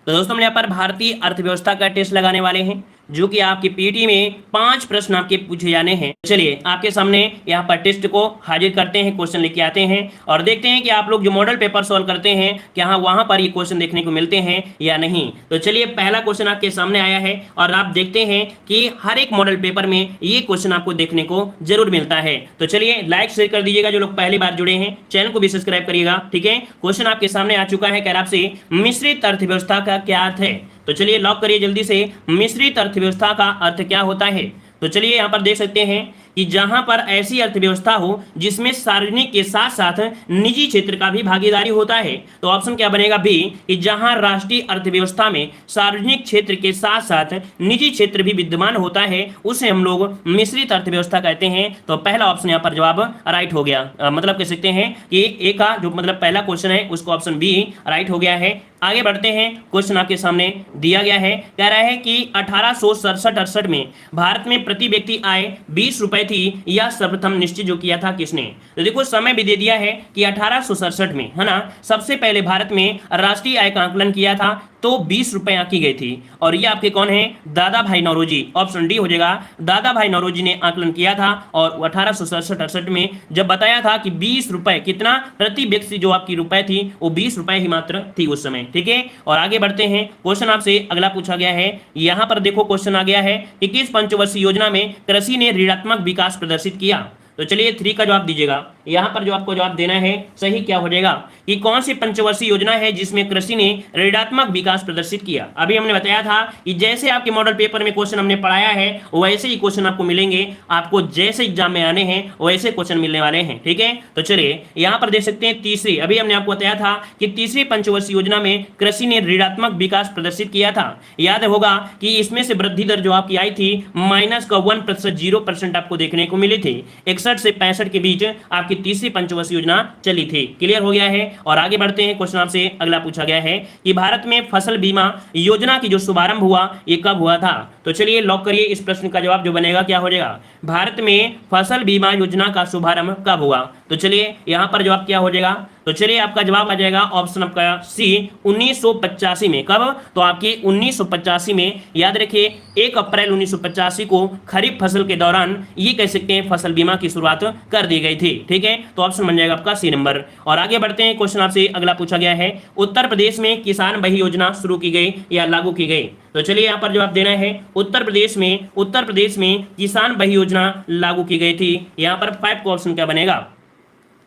तो दोस्तों हम यहाँ पर भारतीय अर्थव्यवस्था का टेस्ट लगाने वाले हैं, जो कि आपके पीटी में 5 प्रश्न आपके पूछे जाने हैं। चलिए आपके सामने यहाँ पर टेस्ट को हाजिर करते हैं, क्वेश्चन लेके आते हैं और देखते हैं कि आप लोग जो मॉडल पेपर सॉल्व करते हैं क्या हाँ वहां पर ये क्वेश्चन देखने को मिलते हैं या नहीं। तो चलिए पहला क्वेश्चन आपके सामने आया है और आप देखते हैं कि हर एक मॉडल पेपर में ये क्वेश्चन आपको देखने को जरूर मिलता है। तो चलिए लाइक शेयर कर दीजिएगा जो लोग पहली बार जुड़े हैं, चैनल को भी सब्सक्राइब करिएगा। ठीक है, क्वेश्चन आपके सामने आ चुका है, कह रहा आपसे मिश्रित अर्थव्यवस्था का क्या अर्थ है। तो चलिए लॉक करिए जल्दी से, मिश्रित अर्थव्यवस्था का अर्थ क्या होता है। तो चलिए यहां पर देख सकते हैं कि जहां पर ऐसी अर्थव्यवस्था हो जिसमें सार्वजनिक के साथ साथ निजी क्षेत्र का भी भागीदारी होता है। तो ऑप्शन क्या बनेगा बी, कि जहां राष्ट्रीय अर्थव्यवस्था में सार्वजनिक क्षेत्र के साथ साथ निजी क्षेत्र भी विद्यमान होता है उसे हम लोग मिश्रित अर्थव्यवस्था कहते हैं। तो पहला ऑप्शन यहाँ पर जवाब राइट हो गया। मतलब कह सकते हैं कि ए का जो मतलब पहला क्वेश्चन है उसको ऑप्शन बी राइट हो गया है। आगे बढ़ते हैं, क्वेश्चन आपके सामने दिया गया है, कह रहा है कि 1867-68 में भारत में प्रति व्यक्ति आय 20 रुपए थी, यह सर्वप्रथम निश्चित जो किया था किसने। तो देखो समय भी दे दिया है कि 1867 में, है ना, सबसे पहले भारत में राष्ट्रीय आय का आंकलन किया था तो 20 रुपए आंकी गई थी और ये आपके कौन है, दादा भाई नौरोजी। ऑप्शन डी हो जाएगा, दादा भाई नौरोजी ने आंकलन किया था और 1867-68 में जब बताया था कि 20 रुपए कितना प्रति व्यक्ति जो आपकी रुपए थी वो 20 रुपए ही मात्र थी उस समय। ठीक है, और आगे बढ़ते हैं, क्वेश्चन आपसे अगला पूछा गया है। यहां पर देखो क्वेश्चन आ गया है कि किस पंचवर्षीय योजना में कृषि ने ऋणात्मक विकास प्रदर्शित किया। तो चलिए 3 का जवाब दीजिएगा। यहां पर जो आपको जवाब देना है सही क्या हो जाएगा कि कौन सी पंचवर्षीय योजना है जिसमें कृषि ने ऋणात्मक विकास प्रदर्शित किया। अभी हमने बताया था कि जैसे आपके मॉडल पेपर में क्वेश्चन हमने पढ़ाया है वैसे ही क्वेश्चन आपको मिलेंगे, आपको जैसे एग्जाम में आने हैं वैसे क्वेश्चन मिलने वाले हैं। ठीक है, तो चलिए यहां पर देख सकते हैं तीसरी, अभी हमने आपको बताया था कि तीसरी पंचवर्षीय योजना में कृषि ने ऋणात्मक विकास प्रदर्शित किया था। याद होगा कि इसमें से वृद्धि दर जो आपकी आई थी माइनस का 1%, 0% आपको देखने को मिली थी। 61 से 65 के बीच आपकी तीसरी पंचवर्षीय योजना चली थी। क्लियर हो गया है, और आगे बढ़ते हैं, क्वेश्चन आपसे अगला पूछा गया है कि भारत में फसल बीमा योजना की जो शुभारंभ हुआ ये कब हुआ था। तो चलिए लॉक करिए, इस प्रश्न का जवाब जो बनेगा क्या हो जाएगा, भारत में फसल बीमा योजना का शुभारंभ कब हुआ। तो चलिए यहां पर जवाब क्या हो जाएगा, तो चलिए आपका जवाब आ जाएगा ऑप्शन आपका सी 1985 में। कब, तो आपके 1985 में। याद रखिए 1 अप्रैल 1985 को खरीफ फसल के दौरान ये कह सकते हैं फसल बीमा की शुरुआत कर दी गई थी। ठीक है, तो ऑप्शन बन जाएगा आपका सी नंबर। और आगे बढ़ते हैं, क्वेश्चन आपसे अगला पूछा गया है, उत्तर प्रदेश में किसान बही योजना शुरू की गई या लागू की गई। तो चलिए यहाँ पर जवाब देना है, उत्तर प्रदेश में किसान बही योजना लागू की गई थी। यहाँ पर 5 का ऑप्शन क्या बनेगा।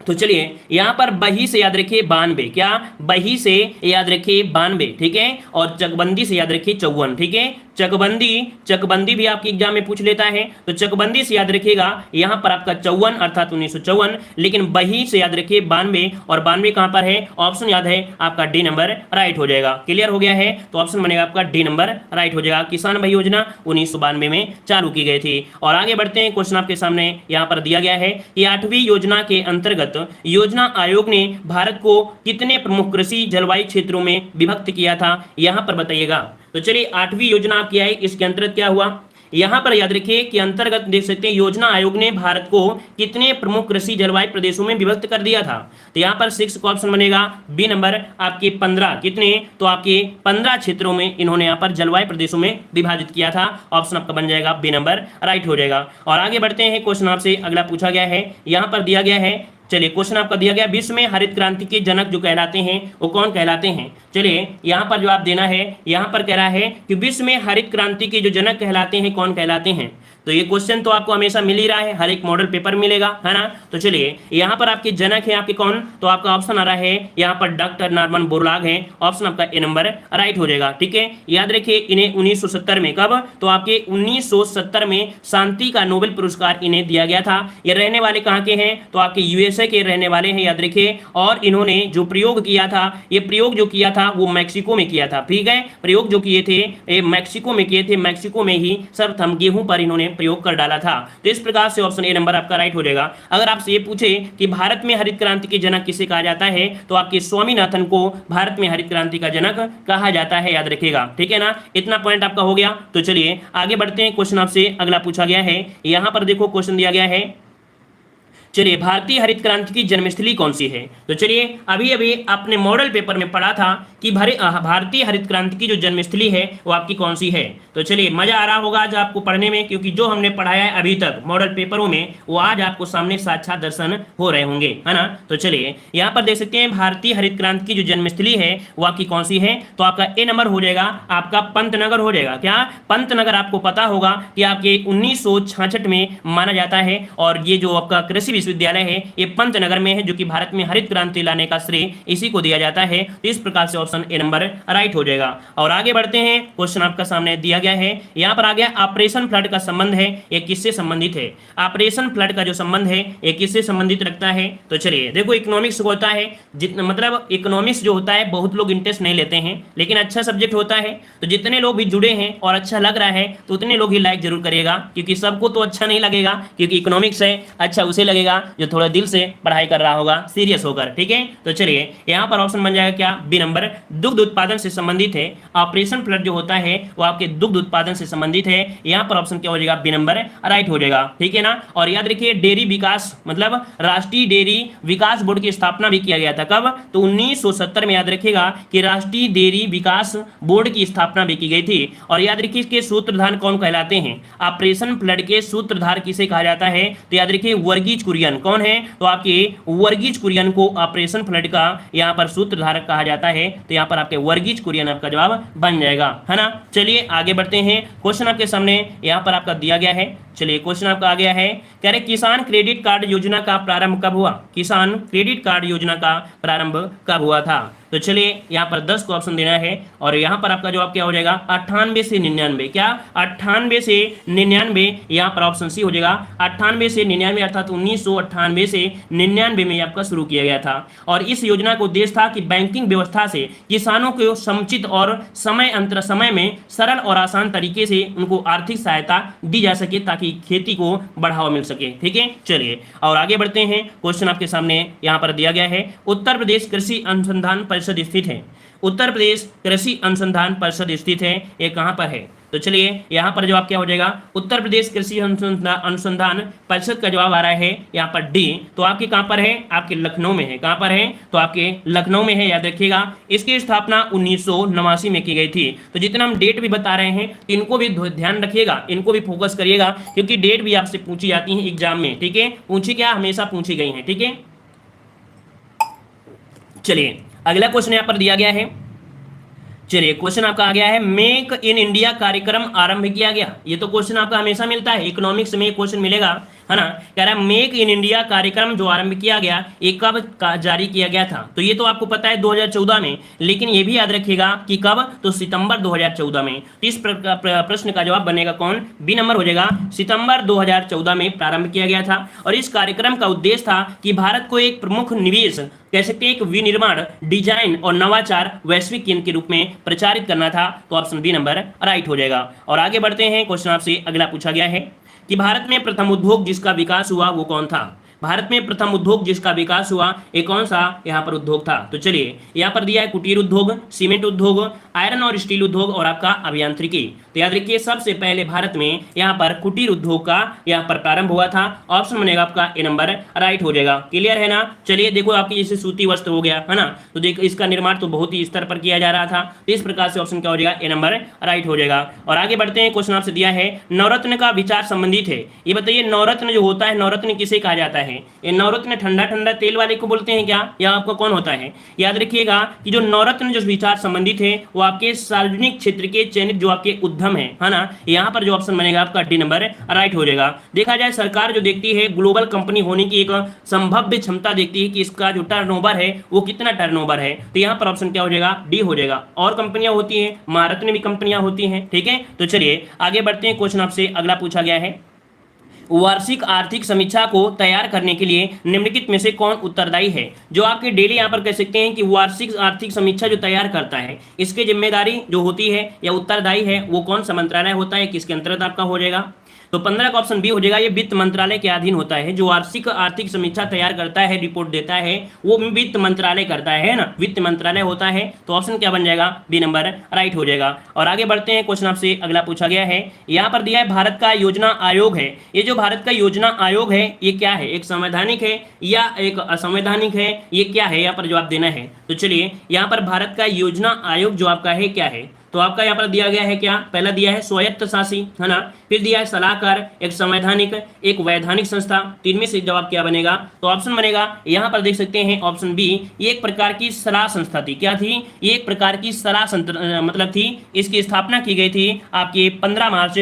तो चलिए यहां पर बही से याद रखिए 92, क्या बही से याद रखिए 92। ठीक है, और चकबंदी से याद रखिए 54। ठीक है, चकबंदी भी आपके एग्जाम में पूछ लेता है, तो चकबंदी से याद रखिएगा यहां पर आपका 54 अर्थात 1954, लेकिन बही से याद रखिए 92, और 92 कहां पर है, ऑप्शन याद है आपका डी नंबर राइट हो जाएगा। क्लियर हो गया है, तो ऑप्शन बनेगा आपका डी नंबर राइट हो जाएगा। किसान बही योजना 1992 में चालू की गई थी। और आगे बढ़ते हैं, क्वेश्चन आपके सामने यहां पर दिया गया है कि 8वीं योजना के अंतर्गत योजना आयोग ने भारत को कितने प्रमुख कृषि जलवायु क्षेत्रों में विभक्त किया था, यहां पर बताइएगा। तो चलिए 8वीं योजना आपकी आई, इसके अंतर्गत क्या हुआ, यहां पर याद रखिए कि अंतर्गत देख सकते हैं योजना आयोग ने भारत को कितने प्रमुख कृषि जलवायु प्रदेशों में विभक्त कर दिया था। तो यहां पर 6 का ऑप्शन बनेगा बी नंबर, आपके 15 कितने, तो आपके 15 क्षेत्रों में इन्होंने यहां पर जलवायु प्रदेशों में विभाजित किया था। ऑप्शन आपका बन जाएगा बी नंबर राइट हो जाएगा। और आगे बढ़ते हैं, क्वेश्चन आपसे अगला पूछा गया है, यहां पर दिया गया है, चलिए क्वेश्चन आपका दिया गया, विश्व में हरित क्रांति के जनक जो कहलाते हैं वो कौन कहलाते हैं। चलिए यहां पर जवाब देना है, यहां पर कह रहा है कि विश्व में हरित क्रांति के जो जनक कहलाते हैं कौन कहलाते हैं। तो ये क्वेश्चन तो आपको हमेशा मिल ही रहा है, हर एक मॉडल पेपर मिलेगा, है ना। तो चलिए यहां पर आपके जनक है आपके कौन, तो आपका ऑप्शन आ रहा है यहां पर डॉक्टर नॉर्मन बोरलॉग है। ऑप्शन आपका ए नंबर राइट हो जाएगा। ठीक है, याद रखिए इन्हें 1970 में, कब, तो आपके 1970 में शांति का नोबेल पुरस्कार इन्हें दिया गया था। ये रहने वाले कहाँ के हैं, तो आपके यूएसए के रहने वाले हैं, याद रखिए। और इन्होंने जो प्रयोग किया था, ये प्रयोग जो किया था वो मैक्सिको में किया था। ठीक है, प्रयोग जो किए थे ये मैक्सिको में किए थे, मैक्सिको में ही सर्वप्रथम गेहूं पर इन्होंने प्रयोग कर डाला था। तो इस प्रकार से ऑप्शन ए नंबर आपका राइट हो जाएगा। अगर आपसे ये पूछे कि भारत में हरित क्रांति के जनक किसे कहा जाता है, तो आपके स्वामीनाथन को भारत में हरित क्रांति का जनक कहा जाता है, याद रखिएगा। ठीक है ना, इतना पॉइंट आपका हो गया। तो चलिए आगे बढ़ते हैं, क्वेश्चन आपसे अगला पूछा गया है, यहां पर देखो क्वेश्चन दिया गया है चलिए, भारतीय हरित क्रांति की जन्मस्थली कौन सी है? तो चलिए, अभी अभी आपने मॉडल पेपर में पढ़ा था कि भारतीय हरित क्रांति की जो जन्मस्थली है वो आपकी कौन सी है। तो चलिए, मजा आ रहा होगा आज आपको पढ़ने में, क्योंकि जो हमने पढ़ाया है अभी तक मॉडल पेपरों में वो आज आपको सामने साक्षात दर्शन हो रहे होंगे, है ना। तो चलिए, यहाँ पर देख सकते हैं भारतीय हरित क्रांति की जो जन्मस्थली है वो आपकी कौन सी है। तो आपका ए नंबर हो जाएगा, आपका पंतनगर हो जाएगा। क्या? पंतनगर आपको पता होगा कि आपके 1966 में माना जाता है, और ये जो आपका कृषि विश्वविद्यालय है ये पंतनगर में है, जो कि भारत में हरित क्रांति लाने का श्रेय इसी को दिया जाता है। तो इस प्रकार से ऑप्शन ए नंबर राइट हो जाएगा। और आगे बढ़ते हैं, क्वेश्चन आपका सामने दिया गया है, यहाँ पर आ गया ऑपरेशन फ्लड का संबंध है, ये किससे संबंधित है? ऑपरेशन फ्लड का जो संबंध है ये किससे संबंधित रखता है? तो चलिए देखो, इकोनॉमिक्स होता है, जितना मतलब इकोनॉमिक्स जो होता है बहुत लोग इंटरेस्ट नहीं लेते हैं, लेकिन अच्छा सब्जेक्ट होता है। तो जितने लोग भी जुड़े हैं और अच्छा लग रहा है तो उतने लोग ही लाइक जरूर करिएगा, क्योंकि सबको तो अच्छा नहीं लगेगा, क्योंकि इकोनॉमिक्स है, अच्छा उसे लगेगा जो थोड़ा दिल से पढ़ाई कर रहा होगा, सीरियस होकर। ठीक है, तो चलिए यहाँ पर ऑप्शन बन जाएगा क्या? बी नंबर, दुग्ध उत्पादन से संबंधित है। ऑपरेशन फ्लड जो होता है वो आपके दुग्ध उत्पादन से संबंधित है। यहाँ पर ऑप्शन क्या हो जाएगा? बी नंबर राइट हो जाएगा। ठीक है ना। और याद रखिए, डेयरी विकास मतलब राष्ट्रीय डेयरी विकास बोर्ड की स्थापना भी किया गया था। कब? तो 1970 में। याद रखिएगा कि राष्ट्रीय डेयरी विकास बोर्ड की स्थापना भी की गई थी। और याद रखिए, इसके सूत्रधार कौन कहलाते हैं? ऑपरेशन फ्लड के सूत्रधार किसे कहा जाता है? तो याद रखिए, वर्गीज कुरियन। कौन है? तो आपके वर्गीज कुरियन को ऑपरेशन फ्लड का यहाँ पर सूत्रधार कहा जाता है। तो यहाँ पर आपके वर्गीज कुरियन आपका जवाब बन जाएगा, है ना। चलिए आगे बढ़ते हैं, क्वेश्चन आपके सामने यहाँ पर आपका दिया गया है। चलिए, क्वेश्चन आपका आ गया है, कह रहे किसान क्रेडिट कार्ड योजना का प्रारंभ कब हुआ? किसान क्रेडिट कार्ड योजना का प्रारंभ कब हुआ था? तो चलिए, यहाँ पर 10 को ऑप्शन देना है, और यहाँ पर आपका जवाब क्या हो जाएगा? 98 से 99। क्या? 98 से 99, यहाँ पर ऑप्शन सी हो जाएगा। 98 से 99 अर्थात 1998 से 99 में आपका शुरू किया गया था। और इस योजना का उद्देश्य था कि बैंकिंग व्यवस्था से किसानों को समुचित और समय में सरल और आसान तरीके से उनको आर्थिक सहायता दी जा सके, ताकि खेती को बढ़ावा मिल सके। ठीक है, चलिए और आगे बढ़ते हैं, क्वेश्चन आपके सामने यहाँ पर दिया गया है, उत्तर प्रदेश कृषि अनुसंधान परिषद स्थित है। उत्तर प्रदेश कृषि अनुसंधान परिषद स्थित है, ये कहाँ पर है? तो चलिए यहाँ पर जवाब क्या हो जाएगा? उत्तर प्रदेश कृषि अनुसंधान परिषद का जवाब आ रहा है यहाँ पर डी। तो आपके कहाँ पर है? आपके लखनऊ में है। कहाँ पर है? तो आपके लखनऊ में है। याद रखिएगा, इसकी स्थापना 1989 में की गई थी। तो जितना हम डेट भी बता रहे हैं इनको भी ध्यान रखिएगा, इनको भी फोकस करिएगा, क्योंकि डेट भी आपसे पूछी जाती है एग्जाम में। ठीक है, पूछी क्या? हमेशा पूछी गई है। ठीक है, चलिए अगला क्वेश्चन यहाँ पर दिया गया है। चलिए, क्वेश्चन आपका आ गया है, मेक इन इंडिया कार्यक्रम आरंभ किया गया। ये तो क्वेश्चन आपका हमेशा मिलता है, इकोनॉमिक्स में क्वेश्चन मिलेगा, है ना। कह रहा है मेक इन इंडिया कार्यक्रम जो आरंभ किया गया ये कब जारी किया गया था? तो ये तो आपको पता है 2014 में, लेकिन ये भी याद रखिएगा कि कब? तो सितंबर 2014 में। तो इस प्रश्न का जवाब बनेगा कौन? बी नंबर हो जाएगा, सितंबर 2014 में प्रारंभ किया गया था। और इस कार्यक्रम का उद्देश्य था कि भारत को एक प्रमुख निवेश कह सकते हैं, एक विनिर्माण, डिजाइन और नवाचार वैश्विक केंद्र के रूप में प्रचारित करना था। तो ऑप्शन बी नंबर राइट हो जाएगा। और आगे बढ़ते हैं, क्वेश्चन आपसे अगला पूछा गया है कि भारत में प्रथम उद्योग जिसका विकास हुआ वो कौन था? भारत में प्रथम उद्योग जिसका विकास हुआ ये कौन सा यहाँ पर उद्योग था? तो चलिए यहाँ पर दिया है कुटीर उद्योग, सीमेंट उद्योग, आयरन और स्टील उद्योग और आपका अभियांत्रिकी। तो याद रखिए, सबसे पहले भारत में यहाँ पर कुटीर उद्योग का यहाँ पर प्रारंभ हुआ था। ऑप्शन बनेगा आपका ए नंबर राइट हो जाएगा। क्लियर है ना। चलिए देखो, आपकी जैसे सूती वस्त्र हो गया, है ना, तो देखो इसका निर्माण तो बहुत ही स्तर पर किया जा रहा था। तो इस प्रकार से ऑप्शन क्या हो जाएगा? ए नंबर राइट हो जाएगा। और आगे बढ़ते हैं, क्वेश्चन आपसे दिया है, नवरत्न का विचार संबंधित है। ये बताइए, नवरत्न जो होता है, नवरत्न किसे कहा जाता है? ये नवरत्न ठंडा ठंडा तेल वाले को बोलते हैं क्या, या आपका कौन होता है? याद रखिएगा कि जो नवरत्न जो विचार संबंधित है वो आपके सार्वजनिक क्षेत्र के चयनित जो आपके उद्यम है ना। यहाँ पर जो ऑप्शन बनेगा आपका डी नंबर राइट हो जाएगा। देखा जाए, सरकार जो देखती है ग्लोबल कंपनी होने की एक संभाव्य क्षमता देखती है कि इसका जो टर्नओवर है वो कितना टर्नओवर है। तो यहाँ पर ऑप्शन क्या हो जाएगा? डी हो जाएगा। और कंपनियां होती हैं, महारत्न भी कंपनियां होती हैं। ठीक है, तो चलिए आगे बढ़ते हैं, क्वेश्चन आपसे अगला पूछा गया है, वार्षिक आर्थिक समीक्षा को तैयार करने के लिए निम्नलिखित में से कौन उत्तरदायी है? जो आपके डेली यहाँ पर कह सकते हैं कि वार्षिक आर्थिक समीक्षा जो तैयार करता है इसकी जिम्मेदारी जो होती है या उत्तरदायी है वो कौन सा मंत्रालय होता है, किसके अंतर्गत आपका हो जाएगा? तो 15 का ऑप्शन बी हो जाएगा। ये वित्त मंत्रालय के अधीन होता है, जो वार्षिक आर्थिक समीक्षा तैयार करता है, रिपोर्ट देता है, वो वित्त मंत्रालय करता है ना, वित्त मंत्रालय होता है। तो ऑप्शन क्या बन जाएगा, बी नंबर राइट हो जाएगा। और आगे बढ़ते हैं, क्वेश्चन आपसे अगला पूछा गया है, यहाँ पर दिया है भारत का योजना आयोग है। ये जो भारत का योजना आयोग है ये क्या है, एक संवैधानिक है या एक असंवैधानिक है, ये क्या है, यहाँ पर जवाब देना है। तो चलिए यहाँ पर भारत का योजना आयोग जो आपका है क्या है, तो आपका यहाँ पर दिया गया है क्या, पहला दिया है स्वायत्त शासी, है ना, फिर दिया है सलाहकार, एक संवैधानिक, एक वैधानिक संस्था। तीन में से जवाब क्या बनेगा, तो ऑप्शन बनेगा यहाँ पर देख सकते हैं ऑप्शन बी, ये एक प्रकार की सलाह संस्था थी। क्या थी, ये एक प्रकार की सलाह मतलब थी। इसकी स्थापना की गई थी आपकी 15 मार्च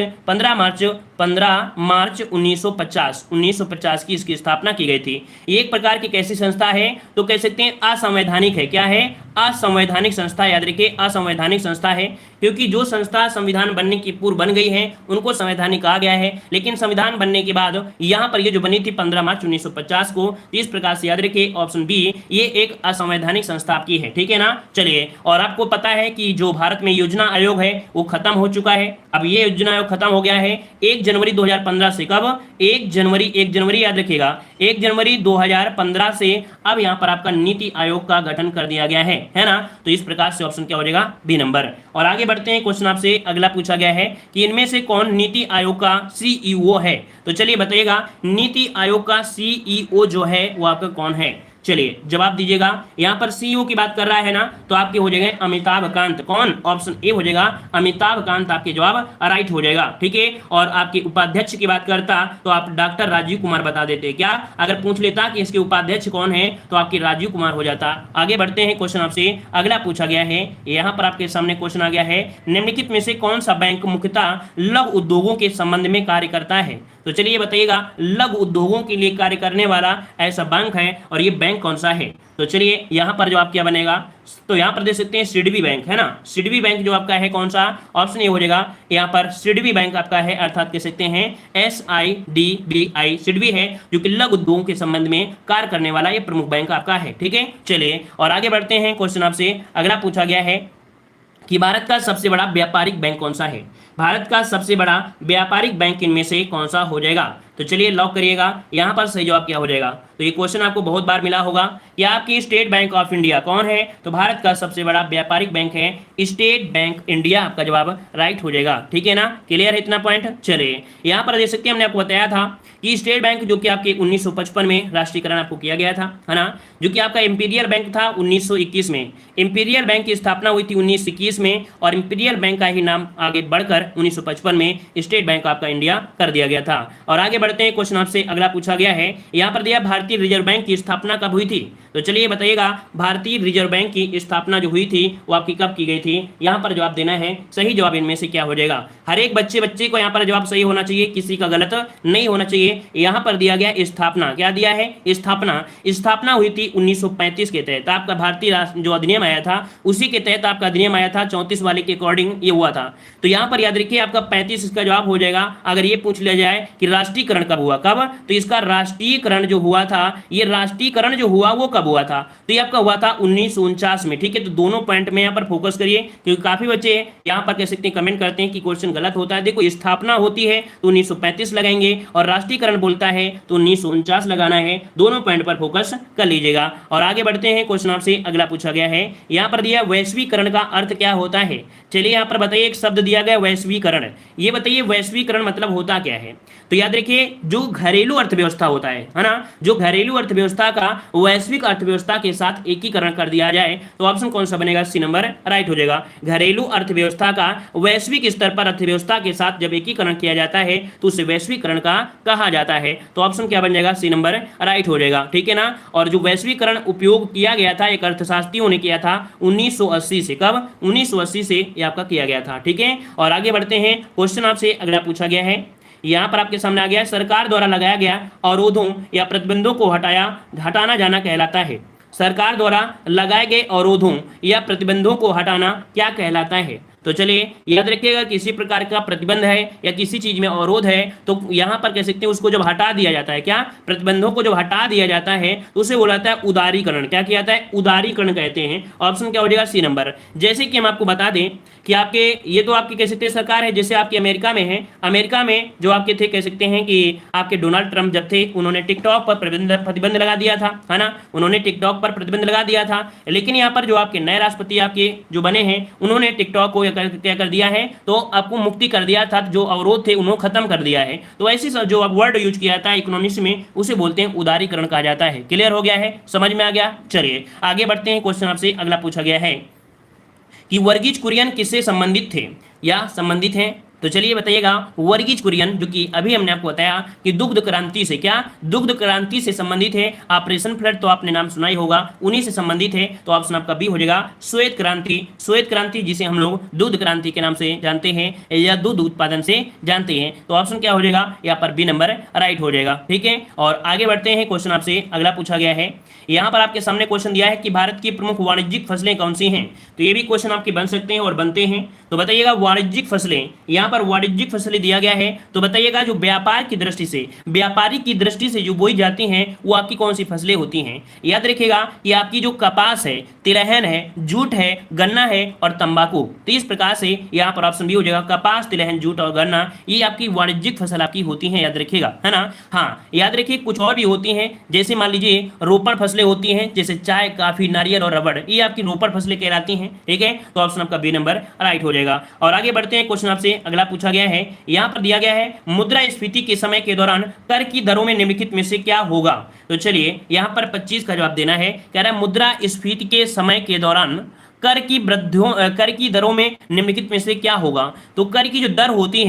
1950 की इसकी स्थापना की गई थी। ये एक प्रकार की कैसी संस्था है, तो कह सकते हैं असंवैधानिक है। क्या है, असंवैधानिक संस्था, याद रखिए असंवैधानिक संस्था है, क्योंकि जो संस्था संविधान बनने की पूर्व बन गई है उनको संवैधानिक कहा गया है, लेकिन संविधान बनने के बाद यहाँ पर ये जो बनी थी 15 मार्च 1950 को, इस प्रकार से याद रखिए ऑप्शन बी ये एक असंवैधानिक संस्था आपकी है, ठीक है ना। चलिए, और आपको पता है कि जो भारत में योजना आयोग है वो खत्म हो चुका है। अब ये योजना आयोग खत्म हो गया है 1 जनवरी 2015 से। कब, 1 जनवरी याद रखिएगा, 1 जनवरी 2015 से अब यहाँ पर आपका नीति आयोग का गठन कर दिया गया है ना। तो इस प्रकार से ऑप्शन क्या हो जाएगा, बी नंबर। और आगे बढ़ते हैं, क्वेश्चन आपसे अगला पूछा गया है कि इनमें से कौन नीति आयोग का सीईओ है। तो चलिए बताइएगा, नीति आयोग का सीईओ जो है वो आपका कौन है। चलिए जवाब दीजिएगा। यहाँ पर सीईओ की बात कर रहा है ना, तो आपके हो जाएगा अमिताभ कांत। कौन, ऑप्शन ए हो जाएगा अमिताभ कांत, आपके जवाब राइट हो जाएगा, ठीक है। और आपके उपाध्यक्ष की बात करता तो आप डॉक्टर राजीव कुमार बता देते। क्या, अगर पूछ लेता कि इसके उपाध्यक्ष कौन है तो आपके राजीव कुमार हो जाता। आगे बढ़ते हैं, क्वेश्चन आपसे अगला पूछा गया है, यहाँ पर आपके सामने क्वेश्चन आ गया है, निम्नलिखित में से कौन सा बैंक मुख्यतः लघु उद्योगों के संबंध में कार्य करता है। तो चलिए बताइएगा, लघु उद्योगों के लिए कार्य करने वाला ऐसा बैंक है, और ये बैंक कौन सा है। तो चलिए यहाँ पर जवाब क्या बनेगा, तो यहाँ पर देख सकते हैं सिडबी बैंक, है ना। सिडबी बैंक जो आपका है कौन सा, ऑप्शन ए हो जाएगा यहाँ पर सिडबी बैंक आपका है, अर्थात कह सकते हैं SIDBI, सिडबी है, जो कि लघु उद्योगों के संबंध में कार्य करने वाला ये प्रमुख बैंक आपका है, ठीक है। चलिए और आगे बढ़ते हैं, क्वेश्चन आपसे अगला पूछा गया है कि भारत का सबसे बड़ा व्यापारिक बैंक कौन सा है। भारत का सबसे बड़ा व्यापारिक बैंक इनमें से कौन सा हो जाएगा। तो चलिए लॉक करिएगा, यहाँ पर सही जवाब क्या हो जाएगा। तो ये क्वेश्चन आपको बहुत बार मिला होगा कि आपकी स्टेट बैंक ऑफ इंडिया कौन है, तो भारत का सबसे बड़ा व्यापारिक बैंक है स्टेट बैंक इंडिया, आपका जवाब राइट हो जाएगा, ठीक है ना। क्लियर है इतना पॉइंट। चलिए यहाँ पर देख सकते हैं, हमने आपको बताया था कि स्टेट बैंक जो कि आपके 1955 में राष्ट्रीयकरण आपको किया गया था, है ना, जो कि आपका इंपीरियल बैंक था 1921 में। इंपीरियल बैंक की स्थापना हुई थी 1921 में, और इंपीरियल बैंक का ही नाम आगे बढ़कर 1955 में स्टेट बैंक आपका इंडिया कर दिया गया था। और आगे बढ़ते हैं, क्वेश्चन आपसे अगला पूछा गया है, यहाँ पर दिया भारतीय रिजर्व बैंक की स्थापना कब हुई थी। तो चलिए बताइएगा, भारतीय रिजर्व बैंक की स्थापना जो हुई थी वो आपकी कब की गई थी, यहाँ पर जवाब देना है। सही जवाब इनमें से क्या हो जाएगा, हर एक बच्चे को यहाँ पर जवाब सही होना चाहिए, किसी का गलत नहीं होना चाहिए। यहाँ पर दिया गया स्थापना, क्या दिया है, स्थापना हुई थी 1935 के तहत। आपका भारतीय जो अधिनियम आया था उसी के तहत आपका अधिनियम आया था, 34 वाले के अकॉर्डिंग ये हुआ था। तो यहाँ पर याद रखिए आपका 35 इसका जवाब हो जाएगा। अगर ये पूछ लिया जाए कि राष्ट्रीयकरण कब हुआ, कब, तो इसका राष्ट्रीयकरण जो हुआ था, ये राष्ट्रीयकरण जो हुआ वो कब हुआ था, तो ये आपका हुआ था 1949 में, ठीक है। तो दोनों पॉइंट में यहाँ पर फोकस करिए, क्योंकि काफी बच्चे यहाँ पर कह सकते हैं कमेंट करते हैं कि क्वेश्चन गलत होता है। देखो स्थापना होती है तो 1935 लगाएंगे, और राष्ट्रीयकरण बोलता है तो 1949 लगाना है, दोनों पॉइंट पर फोकस कर लीजिएगा। और आगे बढ़ते हैं, क्वेश्चन आपसे अगला पूछा गया है, यहाँ पर दिया वैश्वीकरण का अर्थ क्या होता है। चलिए यहाँ पर बताइए, एक शब्द दिया गया वैश्वीकरण, ये बताइए वैश्वीकरण मतलब होता क्या है। तो याद रखिए, जो घरेलू अर्थव्यवस्था होता है ना, जो घरेलू अर्थव्यवस्था का वैश्विक अर्थव्यवस्था के साथ एकीकरण कर दिया जाए, तो ऑप्शन कौन सा बनेगा, सी नंबर राइट हो जाएगा। घरेलू अर्थव्यवस्था का वैश्विक स्तर पर अर्थव्यवस्था के साथ जब एकीकरण किया जाता है तो उसे वैश्वीकरण का कहा जाता है। तो ऑप्शन क्या बन जाएगा, सी नंबर राइट हो जाएगा, ठीक है ना। और जो वैश्वीकरण उपयोग किया गया था एक अर्थशास्त्रियों ने किया था 1980 से, कब, 1980 से ये आपका किया गया था, ठीक है। और आगे बढ़ते हैं, क्वेश्चन आपसे अगला पूछा गया है, यहाँ पर आपके सामने आ गया, सरकार द्वारा लगाया गया अवरोधों या प्रतिबंधों को हटाना जाना कहलाता है। सरकार द्वारा लगाए गए अवरोधों या प्रतिबंधों को हटाना क्या कहलाता है। तो चलिए याद रखिएगा, किसी प्रकार का प्रतिबंध है या किसी चीज में अवरोध है तो यहां पर कह सकते हैं उसको जब हटा दिया जाता है, क्या प्रतिबंधों को जब हटा दिया जाता है तो उसे बोला जाता है उदारीकरण। क्या किया जाता है? उदारीकरण कहते हैं। ऑप्शन क्या हो जाएगा? C number. जैसे कि हम आपको बता दें कि आपके ये तो आपकी कह सकते हैं सरकार है, जैसे आपकी अमेरिका में है, अमेरिका में जो आपके थे कह सकते हैं कि आपके डोनाल्ड ट्रंप जब थे उन्होंने टिकटॉक पर प्रतिबंध लगा दिया था, है ना, उन्होंने टिकटॉक पर प्रतिबंध लगा दिया था। लेकिन यहाँ पर जो आपके नए राष्ट्रपति आपके जो बने हैं उन्होंने टिकटॉक को क्या कर दिया है, तो आपको मुक्ति कर दिया था, जो अवरोध थे उन्होंने खत्म कर दिया है। तो ऐसी जो अब वर्ड यूज किया जाता है इकोनॉमिक्स में उसे बोलते हैं उदारीकरण कहा जाता है। क्लियर हो गया है? समझ में आ गया? चलिए आगे बढ़ते हैं। क्वेश्चन आपसे अगला पूछा गया है कि वर्गीज कुरियन किससे संबंधित थे या संबंधित हैं? तो चलिए बताइएगा, वर्गीज कुरियन जो कि अभी हमने आपको बताया कि दुग्ध क्रांति से, क्या दुग्ध क्रांति से संबंधित है। ऑपरेशन फ्लड तो आपने नाम सुना ही होगा, उन्हीं से संबंधित है। तो ऑप्शन आपका बी हो जाएगा श्वेत क्रांति। श्वेत क्रांति जिसे हम लोग दूध क्रांति के नाम से जानते हैं या दूध उत्पादन से जानते हैं। तो ऑप्शन क्या हो जाएगा? यहाँ पर बी नंबर राइट हो जाएगा। ठीक है, और आगे बढ़ते हैं। क्वेश्चन आपसे अगला पूछा गया है, यहाँ पर आपके सामने क्वेश्चन दिया है कि भारत की प्रमुख वाणिज्यिक फसलें कौन सी हैं। तो ये भी क्वेश्चन आपके बन सकते हैं और बनते हैं। तो बताइएगा वाणिज्यिक फसलें, यहाँ पर वाणिज्यिक फसलें दिया गया है। तो बताइएगा जो व्यापार की दृष्टि से, व्यापारी की दृष्टि से जो बोई जाती हैं वो आपकी कौन सी फसलें होती हैं। याद रखिएगा कि आपकी जो कपास है, तिलहन है, जूट है, गन्ना है और तंबाकू। तो इस प्रकार से यहाँ पर ऑप्शन बी हो जाएगा, कपास, तिलहन, जूट और गन्ना, ये आपकी वाणिज्यिक फसल आपकी होती हैं। याद रखिएगा, है ना। हाँ, याद रखिए कुछ और भी होती हैं, जैसे मान लीजिए रोपण फसलें होती हैं, जैसे चाय, काफी, नारियल और रबड़, ये आपकी रोपण फसलें कहलाती हैं। ठीक है, तो ऑप्शन आपका बी नंबर राइट हो जाएगा। और आगे बढ़ते हैं। क्वेश्चन आपसे अगला पूछा गया है, यहाँ पर दिया गया है मुद्रास्फीति के समय के दौरान कर की दरों में निम्नलिखित में से क्या होगा। तो चलिए यहाँ पर 25 का जवाब देना है। कह रहा है मुद्रास्फीति के समय के दौरान कर की दरों में निम्नलिखित में से क्या होगा। तो कर की जो दर होती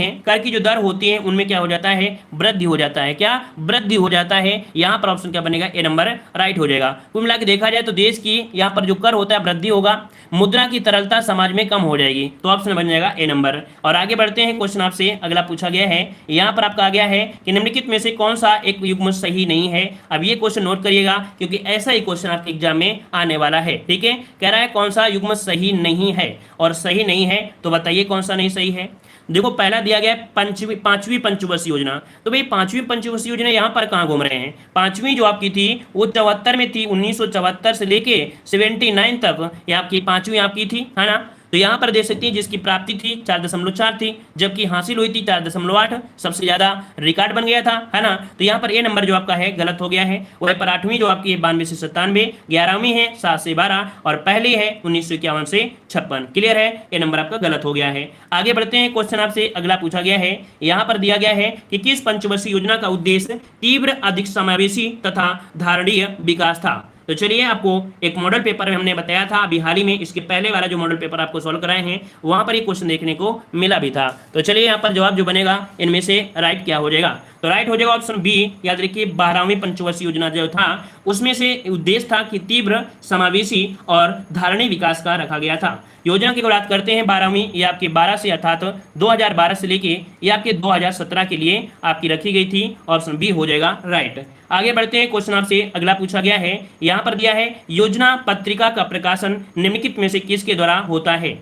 है उनमें क्या हो जाता है? वृद्धि हो जाता है। क्या? वृद्धि हो जाता है। यहाँ पर ऑप्शन क्या बनेगा? ए नंबर राइट हो जाएगा। कुल मिला के देखा जाए तो देश की यहाँ पर जो कर होता है वृद्धि होगा, मुद्रा की तरलता समाज में कम हो जाएगी। तो ऑप्शन बन जाएगा ए नंबर। और आगे बढ़ते हैं। क्वेश्चन आपसे अगला पूछा गया है, यहाँ पर आपका आ गया है कि निम्नलिखित में से कौन सा एक युग्म सही नहीं है। अब ये क्वेश्चन नोट करिएगा क्योंकि ऐसा ही क्वेश्चन आपके एग्जाम में आने वाला है। ठीक है, कह रहा है कौन सा युग्म सही नहीं है, और सही नहीं है तो बताइए कौन सा नहीं सही है। देखो पहला दिया गया है पांचवी पंचवर्षीय योजना। तो भाई पांचवी पंचवर्षीय योजना यहाँ पर कहाँ घूम रहे हैं? पांचवी जो आपकी थी वो 74 में थी, 1974 से लेके 79 तक ये आपकी पांचवी आपकी थी, है ना। तो यहाँ पर देख सकते हैं जिसकी प्राप्ति थी 4.4 थी, जबकि हासिल हुई थी 4.8, सबसे ज्यादा रिकॉर्ड बन गया था, है ना। तो यहाँ पर ए नंबर जो आपका है गलत हो गया है। वहीं पर 8वीं जो आपकी 92 से 97, 11वीं है 7 से 12 और पहली है 1951 से 56। क्लियर है, ए नंबर आपका गलत हो गया है। आगे बढ़ते हैं। क्वेश्चन आपसे अगला पूछा गया है, यहाँ पर दिया गया है कि किस पंचवर्षीय योजना का उद्देश्य तीव्र, अधिक समावेशी तथा धारणीय विकास था। तो चलिए आपको एक मॉडल पेपर में हमने बताया था अभी हाल ही में, इसके पहले वाला जो मॉडल पेपर आपको सॉल्व कराए हैं वहां पर ये क्वेश्चन देखने को मिला भी था। तो चलिए यहाँ पर जवाब जो बनेगा इनमें से राइट क्या हो जाएगा। तो राइट हो जाएगा ऑप्शन बी। याद रखिए 12वीं पंचवर्षीय योजना जो था उसमें से उद्देश्य था कि तीव्र, समावेशी और धारणीय विकास का रखा गया था। योजना की बात करते हैं 12वीं, ये आपके 12 से अर्थात 2012 से लेके ये आपके 2017 के लिए आपकी रखी गई थी। ऑप्शन बी हो जाएगा राइट। आगे बढ़ते हैं। क्वेश्चन आपसे अगला पूछा गया है, यहाँ पर दिया है योजना पत्रिका का प्रकाशन निम्नलिखित में से किसके द्वारा होता है।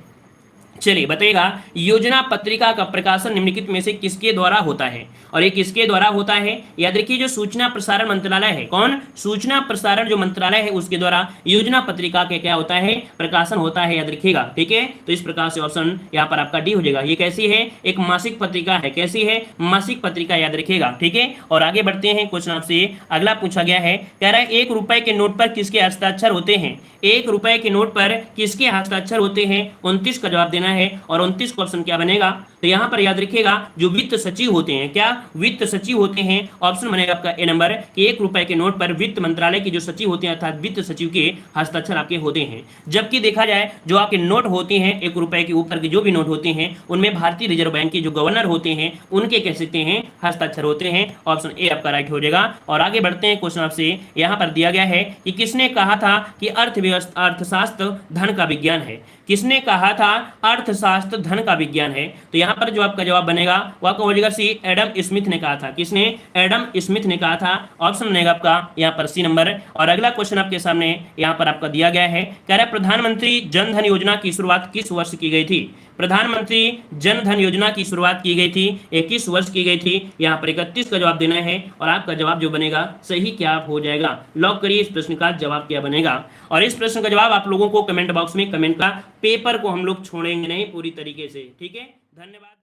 चलिए बताइएगा योजना पत्रिका का प्रकाशन निम्नलिखित में से किसके द्वारा होता है, और ये किसके द्वारा होता है। याद रखिए जो सूचना प्रसारण मंत्रालय है, कौन? सूचना प्रसारण जो मंत्रालय है उसके द्वारा योजना पत्रिका के क्या होता है? प्रकाशन होता है। याद रखिएगा, ठीक है। तो इस प्रकार से ऑप्शन यहाँ पर आपका डी हो जाएगा। ये कैसी है? एक मासिक पत्रिका है। कैसी है? मासिक पत्रिका, याद रखिएगा, ठीक है। और आगे बढ़ते हैं। क्वेश्चन आपसे अगला पूछा गया है, कह रहा है 1 रुपए के नोट पर किसके हस्ताक्षर होते हैं। 1 रुपए के नोट पर किसके हस्ताक्षर होते हैं? 29 का जवाब देना है। और 29 का ऑप्शन क्या बनेगा? तो यहाँ पर याद रखिएगा जो वित्त सचिव होते हैं, क्या वित्त सचिव होते हैं, ऑप्शन बनेगा आपका ए नंबर कि 1 रुपए के नोट पर वित्त मंत्रालय के जो सचिव होते हैं अर्थात वित्त सचिव के हस्ताक्षर आपके होते हैं। जबकि देखा जाए जो आपके नोट होते हैं 1 रुपए के ऊपर के जो भी नोट होते हैं उनमें भारतीय रिजर्व बैंक के जो गवर्नर होते हैं उनके कह सकते हैं हस्ताक्षर होते हैं। ऑप्शन ए आपका राइट हो जाएगा। और आगे बढ़ते हैं। क्वेश्चन आपसे यहाँ पर दिया गया है कि किसने कहा था कि अर्थशास्त्र धन का विज्ञान है। किसने कहा था अर्थशास्त्र धन का विज्ञान है? तो यहाँ पर जो आपका जवाब बनेगा वो आपका हो जाएगा सी, एडम स्मिथ ने कहा था। किसने? एडम स्मिथ ने कहा था। ऑप्शन बनेगा आपका यहाँ पर सी नंबर। और अगला क्वेश्चन आपके सामने यहाँ पर आपका दिया गया है, कह रहा है प्रधानमंत्री जन धन योजना की शुरुआत किस वर्ष की गई थी। प्रधानमंत्री जन धन योजना की शुरुआत की गई थी, ये किस वर्ष की गई थी? यहाँ पर 31 का जवाब देना है और आपका जवाब जो बनेगा सही क्या हो जाएगा। लॉक करिए, इस प्रश्न का जवाब क्या बनेगा। और इस प्रश्न का जवाब आप लोगों को कमेंट बॉक्स में कमेंट का, पेपर को हम लोग छोड़ेंगे नहीं पूरी तरीके से, ठीक है। धन्यवाद।